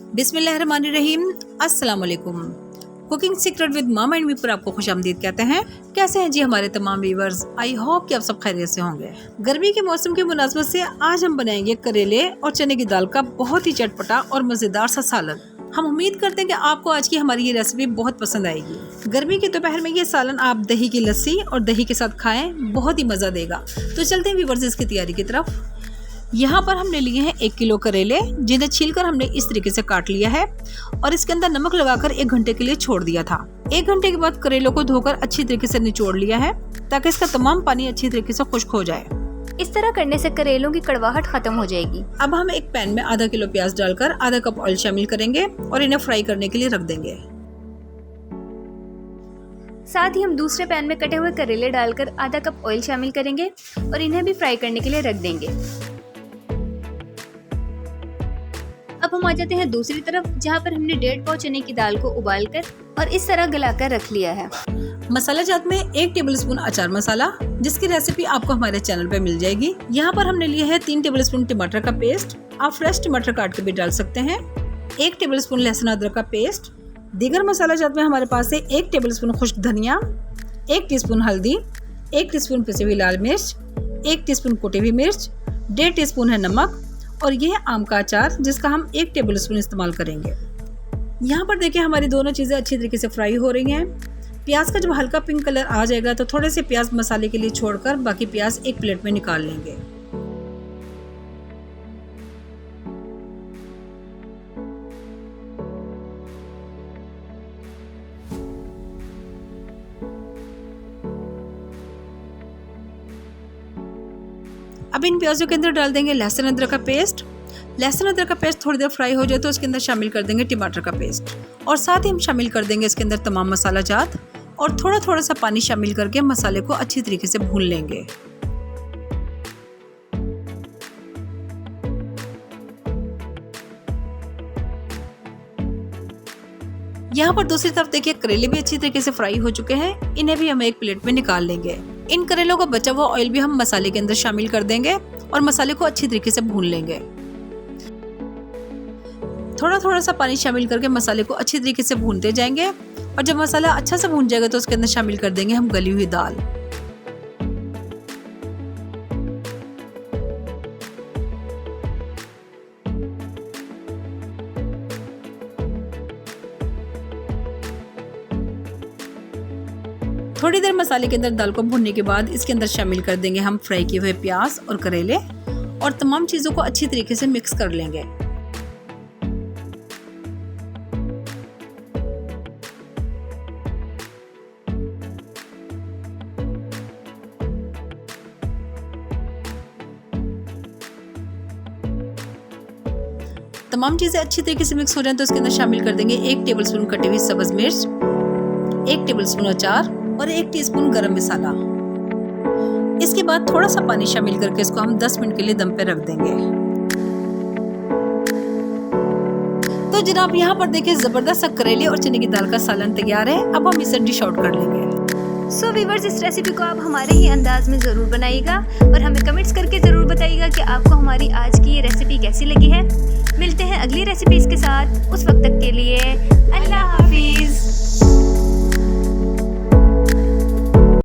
बिस्मिल्लाहिर्रहमानिर्रहीम। अस्सलाम वालेकुम। Cooking secret with mama and me पर आपको खुशामदीद कहते हैं। कैसे हैं जी हमारे तमाम व्यूअर्स? आई होप कि आप सब खैरियत से होंगे। गर्मी के मौसम की मुनासबत से आज हम बनाएंगे करेले और चने की दाल का बहुत ही चटपटा और मज़ेदार सा सालन। हम उम्मीद करते हैं कि आपको आज की हमारी ये रेसिपी बहुत पसंद आएगी। गर्मी के दोपहर में ये सालन आप दही की लस्सी और दही के साथ खाएं, बहुत ही मज़ा देगा। तो चलते हैं व्यूअर्स इसकी तैयारी की तरफ। यहाँ पर हमने लिए हैं 1 किलो करेले, जिन्हें छीलकर हमने इस तरीके से काट लिया है और इसके अंदर नमक लगाकर 1 घंटे के लिए छोड़ दिया था। 1 घंटे के बाद करेलों को धोकर अच्छी तरीके से निचोड़ लिया है ताकि इसका तमाम पानी अच्छी तरीके से खुश्क हो जाए। इस तरह करने से करेलों की कड़वाहट खत्म हो जाएगी। अब हम एक पैन में आधा किलो प्याज डालकर आधा कप ऑयल शामिल करेंगे और इन्हें फ्राई करने के लिए रख देंगे। साथ ही हम दूसरे पैन में कटे हुए करेले डालकर आधा कप ऑयल शामिल करेंगे और इन्हें भी फ्राई करने के लिए रख देंगे। अब हम आ जाते हैं दूसरी तरफ, जहाँ पर हमने 1.5 पाव चने की दाल को उबालकर और इस तरह गलाकर रख लिया है। मसाला जात में 1 टेबलस्पून अचार मसाला, जिसकी रेसिपी आपको हमारे चैनल पे मिल जाएगी। यहाँ पर हमने लिए है 3 टेबलस्पून टमाटर का पेस्ट। आप फ्रेश टमाटर काट के भी डाल सकते हैं। 1 टेबलस्पून लहसुन अदरक का पेस्ट। दीगर मसाला जात में हमारे पास है 1 टेबलस्पून खुश्क धनिया, 1 टीस्पून हल्दी, 1 टीस्पून पिसी हुई लाल मिर्च, 1 टीस्पून कुटी हुई मिर्च, 1.5 टीस्पून है नमक और ये है आम का अचार, जिसका हम 1 टेबलस्पून इस्तेमाल करेंगे। यहाँ पर देखिए हमारी दोनों चीज़ें अच्छी तरीके से फ्राई हो रही हैं। प्याज का जब हल्का पिंक कलर आ जाएगा तो थोड़े से प्याज मसाले के लिए छोड़कर बाकी प्याज एक प्लेट में निकाल लेंगे। अब इन प्याजों के अंदर डाल देंगे लहसुन अदरक का पेस्ट। लहसुन अदरक का पेस्ट थोड़ी देर फ्राई हो जाए तो उसके अंदर शामिल कर देंगे टमाटर का पेस्ट और साथ ही हम शामिल कर देंगे इसके अंदर तमाम मसाला जात और थोड़ा थोड़ा सा पानी शामिल करके मसाले को अच्छी तरीके से भून लेंगे। यहाँ पर दूसरी तरफ देखिए करेले भी अच्छी तरीके से फ्राई हो चुके हैं। इन्हें भी हम एक प्लेट में निकाल लेंगे। इन करेलों का बचा हुआ ऑयल भी हम मसाले के अंदर शामिल कर देंगे और मसाले को अच्छी तरीके से भून लेंगे। थोड़ा थोड़ा सा पानी शामिल करके मसाले को अच्छी तरीके से भूनते जाएंगे और जब मसाला अच्छा से भून जाएगा तो उसके अंदर शामिल कर देंगे हम गली हुई दाल। थोड़ी देर मसाले के अंदर दाल को भूनने के बाद इसके अंदर शामिल कर देंगे हम फ्राई किए हुए प्याज और करेले और तमाम चीज़ों को अच्छी तरीके से मिक्स कर लेंगे। तमाम चीज़ें अच्छी तरीके से मिक्स हो जाए तो इसके अंदर शामिल कर देंगे 1 टेबलस्पून कटी हुई सब्ज मिर्च, 1 टेबलस्पून अचार और 1 टीस्पून गरम मसाला। इसके बाद थोड़ा सा पानी शामिल करके इसको हम 10 मिनट के लिए दम पे रख देंगे। तो जनाब यहाँ पर देखिए जबरदस्त सा करेले और चने की दाल का सालन तैयार है। अब हम इसे डिश आउट कर लेंगे। सो व्यूअर्स, इस रेसिपी को आप हमारे ही अंदाज में ज़रूर बनाइएगा और हमें कमेंट्स करके ज़रूर बताइएगा कि आपको हमारी आज की ये रेसिपी कैसी लगी है। मिलते हैं अगली रेसिपीज़ के साथ, उस वक्त तक के लिए अल्लाह हाफिज़।